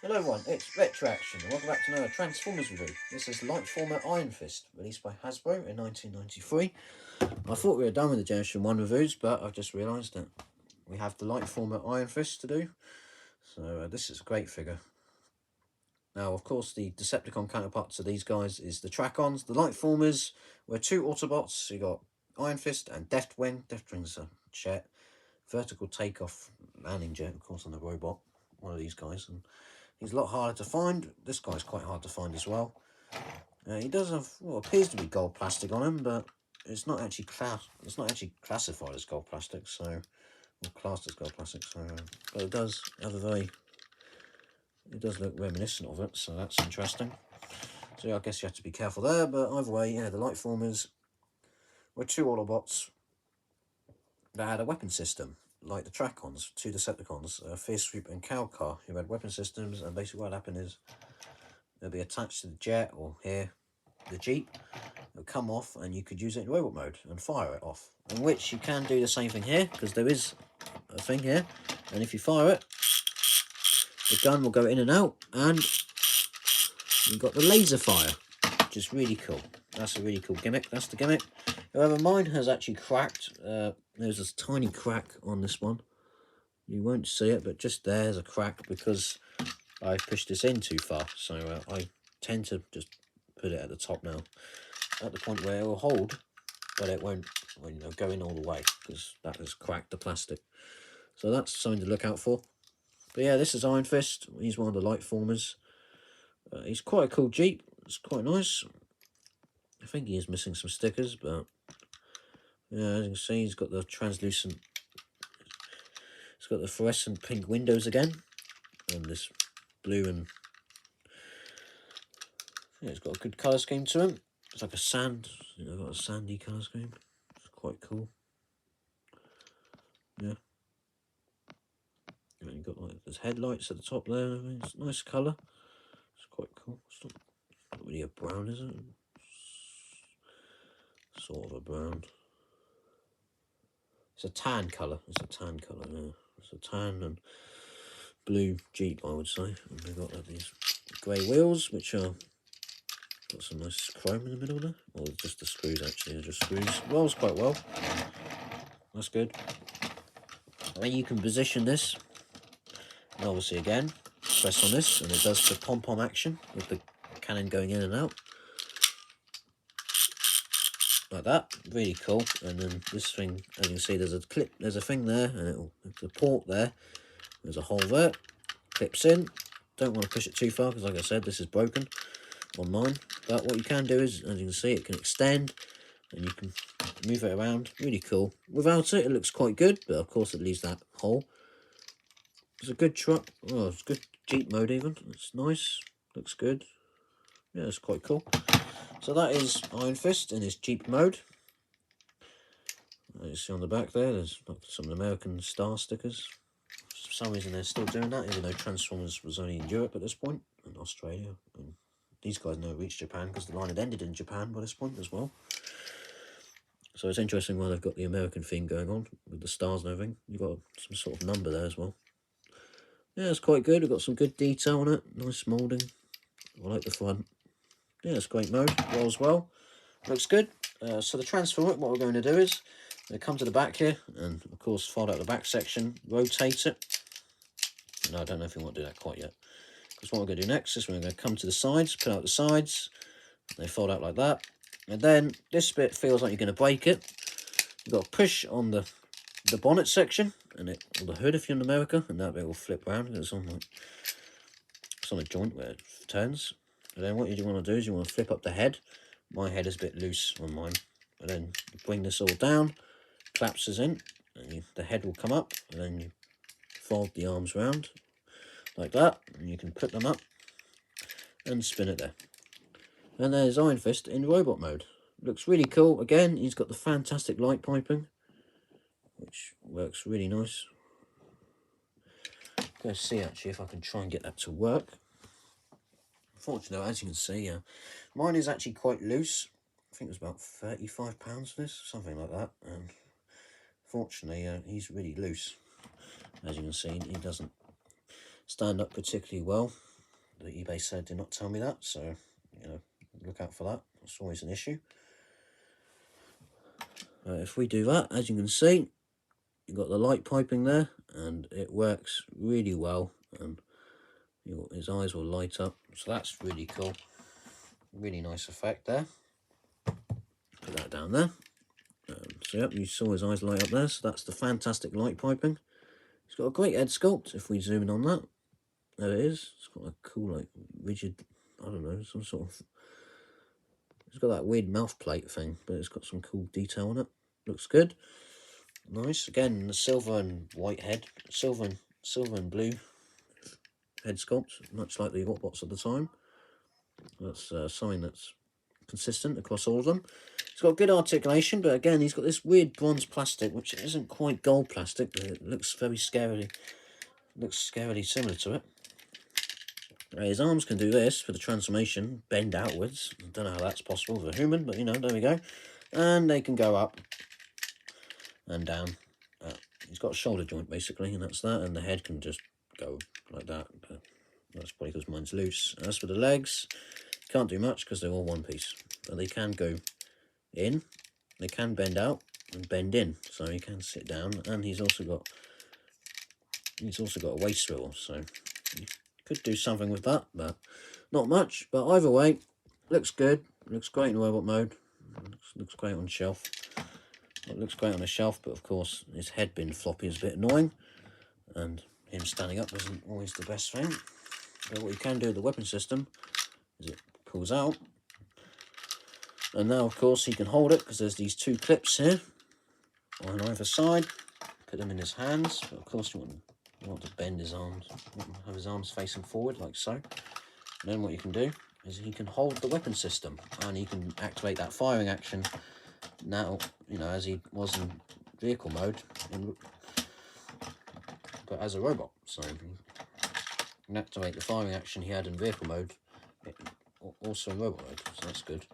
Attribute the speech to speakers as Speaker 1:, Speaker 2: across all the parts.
Speaker 1: Hello everyone, it's Retroaction and welcome back to another Transformers review. This is Lightformer Ironfist, released by Hasbro in 1993. I thought we were done with the Generation 1 reviews, but I've just realised that we have the Lightformer Ironfist to do. So this is a great figure. Now, of course, the Decepticon counterparts of these guys is the Trakkons. The Lightformers were two Autobots. You got Ironfist and Deftwing. Deftwing's a jet, vertical takeoff landing jet, of course, on the robot. One of these guys, and he's a lot harder to find. This guy's quite hard to find as well. He does have what appears to be gold plastic on him, but it's not actually classified as gold plastic, so or classed as gold plastic. So, but it does have a very. It does look reminiscent of it, so that's interesting. So yeah, I guess you have to be careful there. But either way, yeah, the Lightformers were two Autobots that had a weapon system, like the Trakkons, two Decepticons, Fearswoop and Calcar, who had weapon systems, and basically what happened is they'll be attached to the jet, or here, the Jeep. It'll come off, and you could use it in robot mode and fire it off. In which you can do the same thing here, because there is a thing here, and if you fire it, the gun will go in and out, and you've got the laser fire, which is really cool. That's a really cool gimmick. That's the gimmick. However, mine has actually cracked. There's a tiny crack on this one. You won't see it, but just there's a crack because I pushed this in too far. So I tend to just put it at the top now, at the point where it will hold, but it won't go in all the way because that has cracked the plastic. So that's something to look out for. But yeah, this is Ironfist. He's one of the Lightformers. He's quite a cool Jeep. It's quite nice. I think he is missing some stickers, but yeah, as you can see, he's got the translucent. It's got the fluorescent pink windows again, and this blue and yeah, it's got a good colour scheme to him. It's like a sand, got a sandy colour scheme. It's quite cool. Yeah. And you've got like there's headlights at the top there. I mean, it's a nice colour. It's quite cool. It's not really a brown, is it? Sort of a brown. It's a tan colour. It's a tan colour. Yeah. It's a tan and blue Jeep, I would say. And we've got like these grey wheels, which are got some nice chrome in the middle there. Or just the screws, actually. They're just screws. Rolls quite well. That's good. I mean, you can position this. And obviously, again, press on this, and it does the pom-pom action with the cannon going in and out. Like that. Really cool. And then this thing, as you can see, there's a clip. There's a thing there, and there's a port there. There's a hole there. Clips in. Don't want to push it too far, because like I said, this is broken on mine. But what you can do is, as you can see, it can extend, and you can move it around. Really cool. Without it, it looks quite good, but of course it leaves that hole. It's a good truck. Oh, it's good Jeep mode even. It's nice. Looks good. Yeah, it's quite cool. So that is Ironfist in his Jeep mode. As you see on the back there, there's some American star stickers. For some reason they're still doing that, even though Transformers was only in Europe at this point, and Australia. And these guys never reached Japan because the line had ended in Japan by this point as well. So it's interesting why they've got the American theme going on with the stars and everything. You've got some sort of number there as well. Yeah, it's quite good. We've got some good detail on it. Nice moulding. I like the front. Yeah, it's great mode. Rolls well. Looks good. So the transfer, what we're going to do is come to the back here and, of course, fold out the back section, rotate it. No, I don't know if we want to do that quite yet. Because what we're going to do next is we're going to come to the sides, pull out the sides. They fold out like that. And then this bit feels like you're going to break it. You've got to push on the bonnet section and or the hood if you're in America, and that bit will flip around. It's on a joint where it turns. And then what you want to do is you want to flip up the head. My head is a bit loose on mine. And then you bring this all down, collapses in, and the head will come up, and then you fold the arms round like that, and you can put them up and spin it there. And there's Ironfist in robot mode. Looks really cool. Again, he's got the fantastic light piping, which works really nice. Go see actually if I can try and get that to work. Unfortunately, as you can see, mine is actually quite loose. I think it was about £35 for this, something like that. And fortunately, he's really loose. As you can see, he doesn't stand up particularly well. the eBay seller did not tell me that, so, you know, look out for that. It's always an issue. If we do that, as you can see, you've got the light piping there, and it works really well, and his eyes will light up, so that's really cool. Really nice effect there. Put that down there. So yep, you saw his eyes light up there, so that's the fantastic light piping. He's got a great head sculpt. If we zoom in on that, there it is. It's got a cool, like, rigid, I don't know, some sort of, it's got that weird mouth plate thing, but it's got some cool detail on it. Looks good. Nice. Again, the silver and white head, silver and blue head sculpt, much like the Autobots at the time. That's something that's consistent across all of them. It's got good articulation, but again, he's got this weird bronze plastic, which isn't quite gold plastic, but it looks very scarily similar to it. His arms can do this for the transformation, bend outwards. I don't know how that's possible with a human, but you know, there we go. And they can go up and down. He's got a shoulder joint basically, and that's that. And the head can just go like that. But that's probably because mine's loose. As for the legs, can't do much because they're all one piece. But they can go in, they can bend out and bend in, so he can sit down. And he's also got a waist swivel, so you could do something with that, but not much. But either way, looks good. Looks great in robot mode. Looks great on shelf. It looks great on a shelf, but of course his head being floppy is a bit annoying, and him standing up isn't always the best thing. But what you can do with the weapon system is it pulls out, and now of course he can hold it because there's these two clips here on either side. Put them in his hands, but of course you want to bend his arms, have his arms facing forward like so. And then what you can do is he can hold the weapon system, and he can activate that firing action now, you know, as he was in vehicle mode, but as a robot. So you can activate the firing action he had in vehicle mode, also in robot mode, so that's good.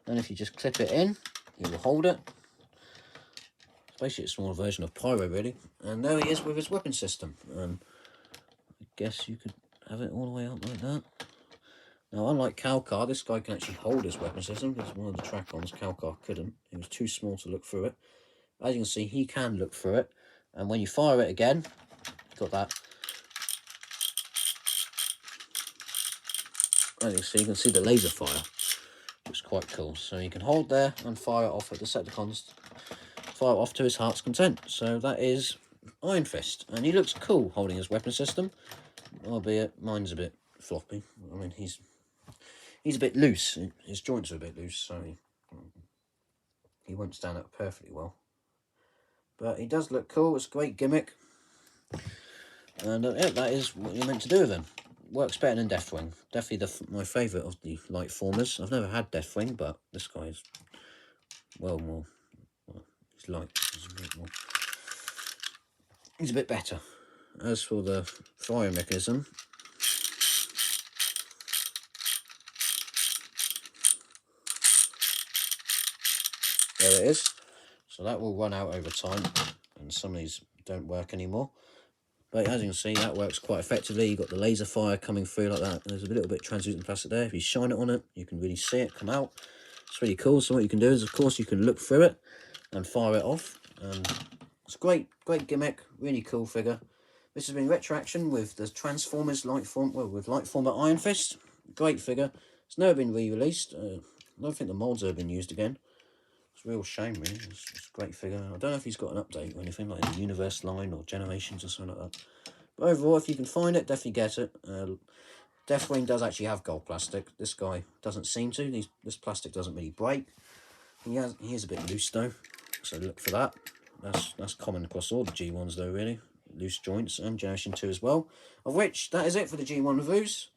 Speaker 1: Then if you just clip it in, he will hold it. It's basically a small version of Pyro, really. And there he is with his weapon system. I guess you could have it all the way up like that. Now, unlike Calcar, this guy can actually hold his weapon system, because one of the Trakkons, Calcar, couldn't. He was too small to look through it. As you can see, he can look through it. And when you fire it again, you've got that. As you can see the laser fire, which is quite cool. So you can hold there and fire it off at the Decepticons, fire it off to his heart's content. So that is Iron Fist, and he looks cool holding his weapon system, albeit mine's a bit floppy. I mean, he's a bit loose. His joints are a bit loose, so he won't stand up perfectly well. But he does look cool. It's a great gimmick, and yeah, that is what you're meant to do with him. Works better than Deftwing. Definitely my favourite of the Lightformers. I've never had Deftwing, but this guy is more. He's light. He's a bit better. As for the fire mechanism, there it is. So that will run out over time, and some of these don't work anymore. But as you can see, that works quite effectively. You've got the laser fire coming through like that. There's a little bit of translucent plastic there. If you shine it on it, you can really see it come out. It's really cool. So what you can do is, of course, you can look through it and fire it off. And it's a great gimmick. Really cool figure. This has been Retroaction with the Transformers with Lightformer Ironfist. Great figure. It's never been re-released. I don't think the molds have been used again. It's a real shame, really. It's a great figure. I don't know if he's got an update or anything, like the Universe line or Generations or something like that. But overall, if you can find it, definitely get it. Deathwing does actually have gold plastic. This guy doesn't seem to. This plastic doesn't really break. He is a bit loose, though, so look for that. That's common across all the G1s, though, really. Loose joints, and Generation 2 as well. Of which, that is it for the G1 reviews.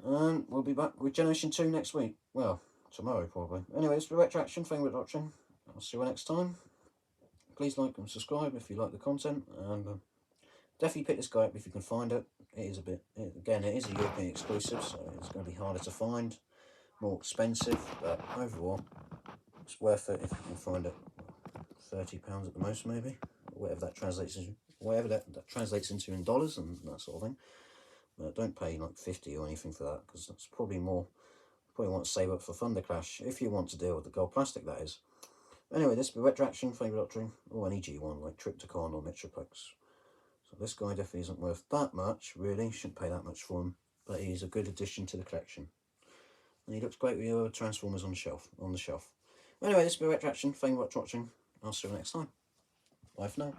Speaker 1: And we'll be back with Generation 2 next week. Well, tomorrow, probably. Anyways, for Retroaction, thank you for watching. I'll see you next time. Please like and subscribe if you like the content. And definitely pick this guy up if you can find it. It is again, it is a European exclusive, so it's going to be harder to find. More expensive, but overall, it's worth it if you can find it. £30 at the most, maybe. Whatever that translates into, in dollars and that sort of thing. Don't pay like 50 or anything for that, because that's probably more. Probably want to save up for Thunder Clash if you want to deal with the gold plastic, that is. Anyway, this will be Retraction, Favourite Doctrine, or any G1 like Triptychon or Metroplex. So this guy definitely isn't worth that much, really. Shouldn't pay that much for him, but he's a good addition to the collection. And he looks great with your Transformers on the shelf. Anyway, this will be Retraction, Favourite Doctrine. I'll see you next time. Bye for now.